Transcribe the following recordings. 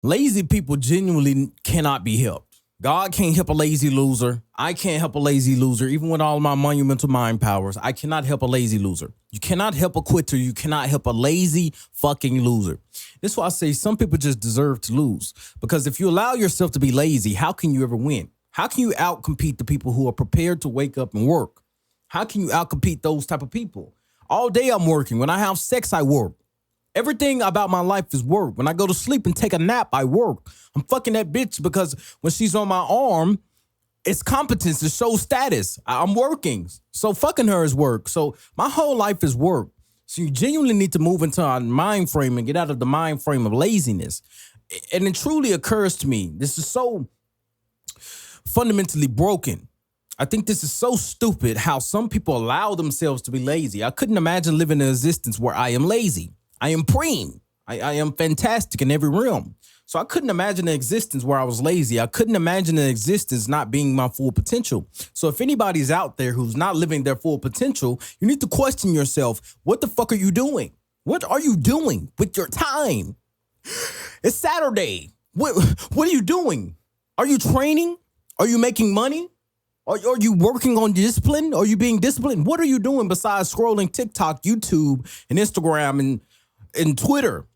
Lazy people genuinely cannot be helped. God can't help a lazy loser. I can't help a lazy loser. Even with all my monumental mind powers, I cannot help a lazy loser. You cannot help a quitter. You cannot help a lazy fucking loser. That's why I say some people just deserve to lose. Because if you allow yourself to be lazy, how can you ever win? How can you outcompete the people who are prepared to wake up and work? How can you outcompete those type of people? All day I'm working. When I have sex, I work. Everything about my life is work. When I go to sleep and take a nap, I work. I'm fucking that bitch because when she's on my arm, it's competence. It shows status. I'm working. So fucking her is work. So my whole life is work. So you genuinely need to move into a mind frame and get out of the mind frame of laziness. And it truly occurs to me, this is so fundamentally broken. I think this is so stupid how some people allow themselves to be lazy. I couldn't imagine living an existence where I am lazy. I am Preme. I am fantastic in every realm. So I couldn't imagine an existence where I was lazy. I couldn't imagine an existence not being my full potential. So if anybody's out there who's not living their full potential, you need to question yourself. What the fuck are you doing? What are you doing with your time? It's Saturday. What are you doing? Are you training? Are you making money? Are you working on discipline? Are you being disciplined? What are you doing besides scrolling TikTok, YouTube, and Instagram and Twitter?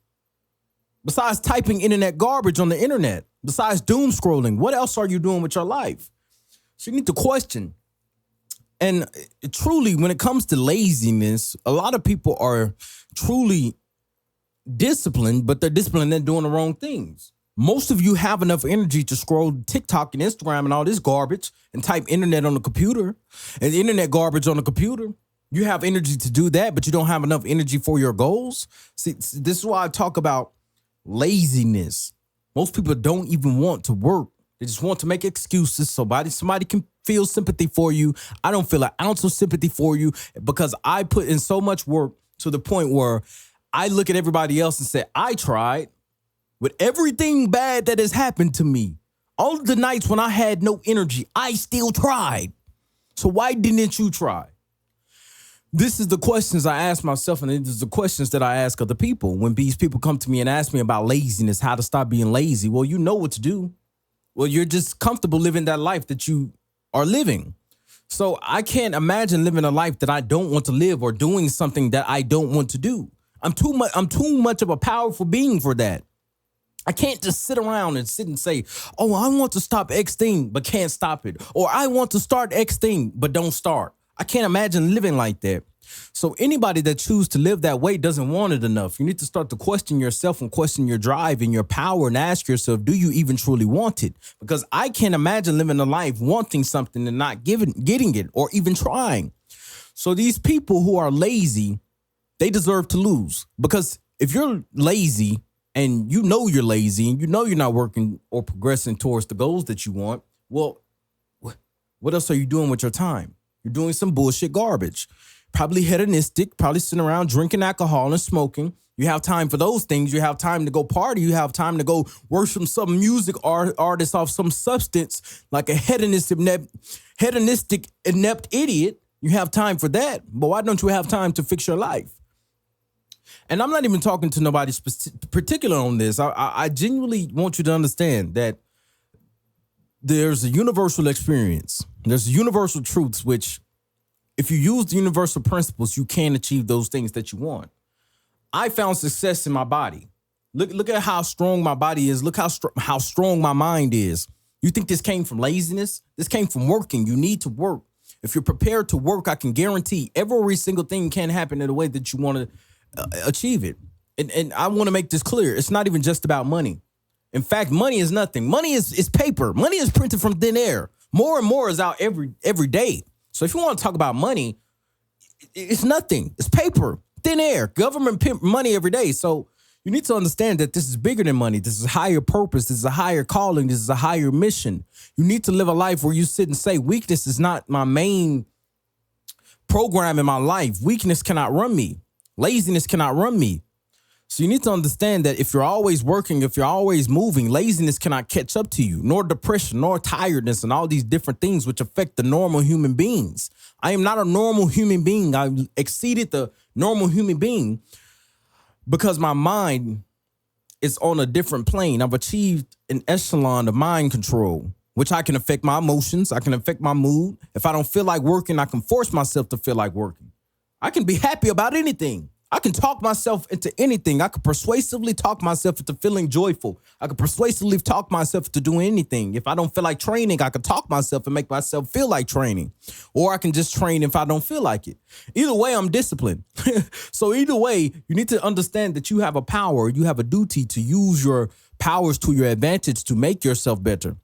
Besides typing internet garbage on the internet? Besides doom scrolling? What else are you doing with your life? So you need to question. And truly, when it comes to laziness, a lot of people are truly disciplined, but they're disciplined and doing the wrong things. Most of you have enough energy to scroll TikTok and Instagram and all this garbage and type internet on the computer and internet garbage on the computer. You have energy to do that, but you don't have enough energy for your goals. See, this is why I talk about laziness. Most people don't even want to work. They just want to make excuses so somebody can feel sympathy for you. I don't feel an ounce of sympathy for you because I put in so much work to the point where I look at everybody else and say, I tried. With everything bad that has happened to me, all of the nights when I had no energy, I still tried. So why didn't you try? This is the questions I ask myself, and this is the questions that I ask other people. When these people come to me and ask me about laziness, how to stop being lazy, well, you know what to do. Well, you're just comfortable living that life that you are living. So I can't imagine living a life that I don't want to live or doing something that I don't want to do. I'm too much of a powerful being for that. I can't just sit around and sit and say, oh, I want to stop X thing, but can't stop it. Or I want to start X thing, but don't start. I can't imagine living like that. So anybody that chooses to live that way doesn't want it enough. You need to start to question yourself and question your drive and your power and ask yourself, do you even truly want it? Because I can't imagine living a life wanting something and not getting it or even trying. So these people who are lazy, they deserve to lose. Because if you're lazy, and you know you're lazy and you know you're not working or progressing towards the goals that you want, well, what else are you doing with your time? You're doing some bullshit garbage. Probably hedonistic, probably sitting around drinking alcohol and smoking. You have time for those things. You have time to go party. You have time to go worship some music artist off some substance like a hedonistic, inept idiot. You have time for that. But why don't you have time to fix your life? And I'm not even talking to nobody particular on this. I genuinely want you to understand that there's a universal experience. There's universal truths, which if you use the universal principles, you can achieve those things that you want. I found success in my body. Look at how strong my body is. Look how strong my mind is. You think this came from laziness? This came from working. You need to work. If you're prepared to work, I can guarantee every single thing can happen in the way that you want to achieve it. And I want to make this clear. It's not even just about money. In fact, money is nothing. Money is paper. Money is printed from thin air. More and more is out every day. So if you want to talk about money, it's nothing. It's paper, thin air, government pimp money every day. So you need to understand that this is bigger than money. This is a higher purpose. This is a higher calling. This is a higher mission. You need to live a life where you sit and say, weakness is not my main program in my life. Weakness cannot run me. Laziness cannot run me. So you need to understand that if you're always working, if you're always moving, laziness cannot catch up to you, nor depression, nor tiredness, and all these different things which affect the normal human beings. I am not a normal human being. I've exceeded the normal human being because my mind it's on a different plane. I've achieved an echelon of mind control, which I can affect my emotions. I can affect my mood. If I don't feel like working, I can force myself to feel like working. I can be happy about anything. I can talk myself into anything. I can persuasively talk myself into feeling joyful. I can persuasively talk myself into doing anything. If I don't feel like training, I can talk myself and make myself feel like training. Or I can just train if I don't feel like it. Either way, I'm disciplined. So either way, you need to understand that you have a power. You have a duty to use your powers to your advantage to make yourself better.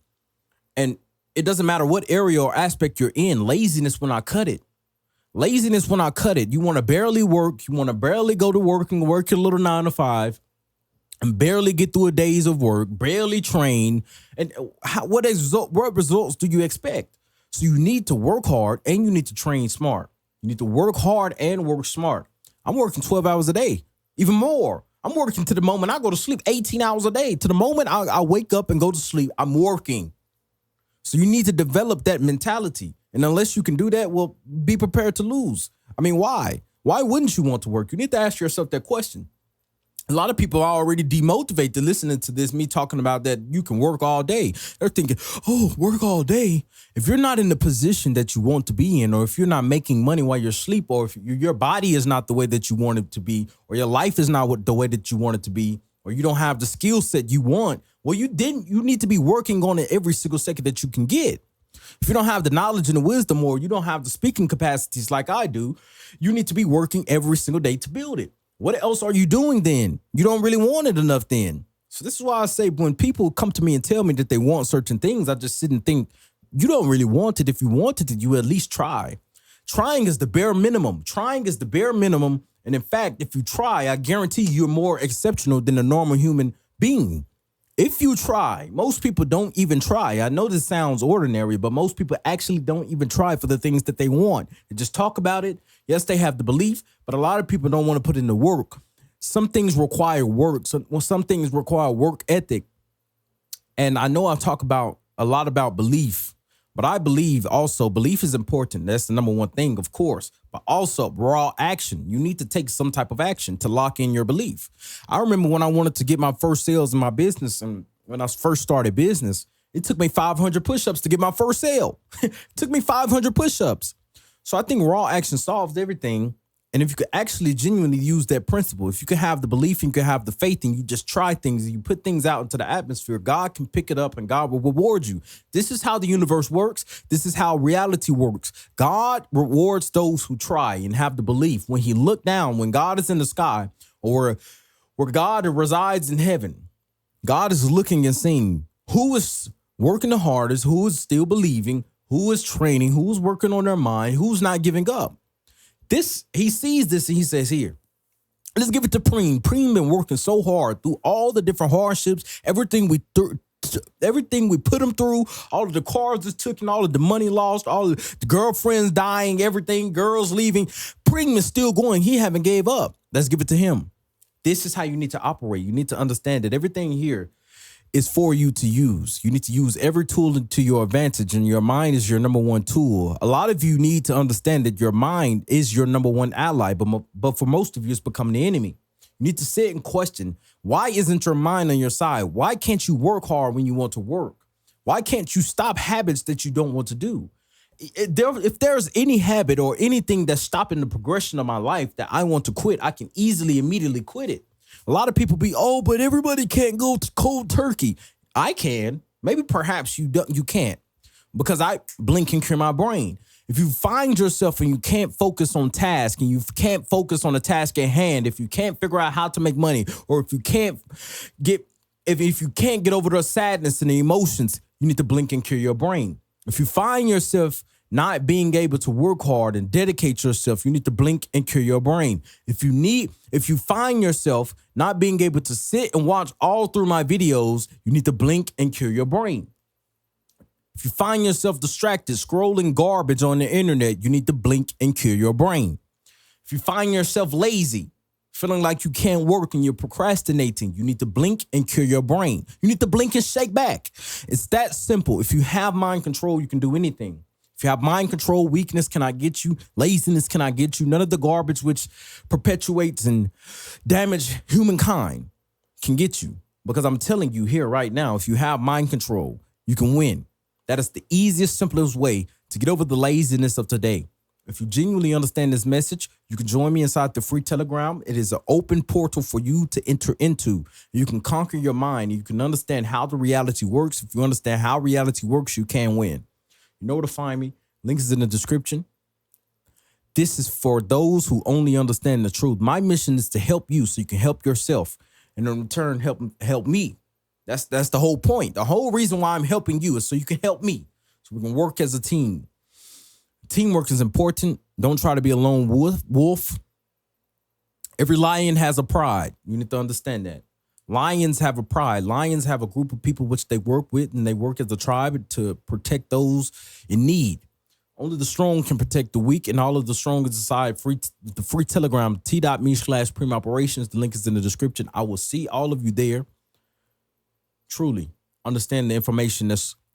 And it doesn't matter what area or aspect you're in. Laziness will not cut it. Laziness will not cut it. You want to barely work. You want to barely go to work and work your little 9 to 5 and barely get through a days of work, barely train. And what results do you expect? So you need to work hard and you need to train smart. You need to work hard and work smart. I'm working 12 hours a day, even more. I'm working to the moment I go to sleep, 18 hours a day. To the moment I wake up and go to sleep, I'm working. So you need to develop that mentality. And unless you can do that, well, be prepared to lose. I mean, why? Why wouldn't you want to work? You need to ask yourself that question. A lot of people are already demotivated listening to this, me talking about that you can work all day. They're thinking, oh, work all day. If you're not in the position that you want to be in, or if you're not making money while you're asleep, or if your body is not the way that you want it to be, or your life is not the way that you want it to be, or you don't have the skill set you want, well, you need to be working on it every single second that you can get. If you don't have the knowledge and the wisdom, or you don't have the speaking capacities like I do, you need to be working every single day to build it. What else are you doing then? You don't really want it enough then. So this is why I say when people come to me and tell me that they want certain things, I just sit and think, you don't really want it. If you wanted it, you at least try. Trying is the bare minimum. Trying is the bare minimum. And in fact, if you try, I guarantee you're more exceptional than a normal human being. If you try, most people don't even try. I know this sounds ordinary, but most people actually don't even try for the things that they want. They just talk about it. Yes, they have the belief, but a lot of people don't want to put in the work. Some things require work. Some things require work ethic. And I know I talk about a lot about belief, but I believe also belief is important. That's the number one thing, of course, but also raw action. You need to take some type of action to lock in your belief. I remember when I wanted to get my first sales in my business, and when I first started business, it took me 500 push-ups to get my first sale. It took me 500 push-ups. So I think raw action solves everything. And if you could actually genuinely use that principle, if you could have the belief and you could have the faith and you just try things and you put things out into the atmosphere, God can pick it up and God will reward you. This is how the universe works. This is how reality works. God rewards those who try and have the belief. When he looked down, when God is in the sky, or where God resides in heaven, God is looking and seeing who is working the hardest, who is still believing, who is training, who's working on their mind, who's not giving up. He sees this and he says, here, let's give it to Preme. Preme been working so hard through all the different hardships, everything we put him through, all of the cars that took and all of the money lost, all of the girlfriends dying, everything, girls leaving. Preme is still going. He haven't gave up. Let's give it to him. This is how you need to operate. You need to understand that everything here is for you to use. You need to use every tool to your advantage, and your mind is your number one tool. A lot of you need to understand that your mind is your number one ally, but for most of you, it's becoming the enemy. You need to sit and question, why isn't your mind on your side? Why can't you work hard when you want to work? Why can't you stop habits that you don't want to do? If there's any habit or anything that's stopping the progression of my life that I want to quit, I can immediately quit it. A lot of people but everybody can't go to cold turkey. I can. Maybe perhaps you can't, because I blink and clear my brain. If you find yourself and you can't focus on task and you can't focus on the task at hand, if you can't figure out how to make money, or if you can't get over the sadness and the emotions, you need to blink and clear your brain. If you find yourself not being able to work hard and dedicate yourself, you need to blink and clear your brain. If you find yourself not being able to sit and watch all through my videos, you need to blink and clear your brain. If you find yourself distracted, scrolling garbage on the internet, you need to blink and clear your brain. If you find yourself lazy, feeling like you can't work and you're procrastinating, you need to blink and clear your brain. You need to blink and shake back. It's that simple. If you have mind control, you can do anything. If you have mind control, weakness cannot get you. Laziness cannot get you. None of the garbage which perpetuates and damage humankind. can get you. Because I'm telling you here right now, if you have mind control, you can win. That is the easiest, simplest way to get over the laziness of today. If you genuinely understand this message, you can join me inside the free Telegram. It is an open portal for you to enter into. You can conquer your mind. You can understand how the reality works. If you understand how reality works, you can win. You know where to find me. Link is in the description. This is for those who only understand the truth. My mission is to help you so you can help yourself. And in return, help me. That's the whole point. The whole reason why I'm helping you is so you can help me. So we can work as a team. Teamwork is important. Don't try to be a lone wolf. Every lion has a pride. You need to understand that. Lions have a pride. Lions have a group of people which they work with, and they work as a tribe to protect those in need. Only the strong can protect the weak, and all of the strong is inside the free Telegram, t.me/Preme Operations. The link is in the description. I will see all of you there. Truly understand the information that's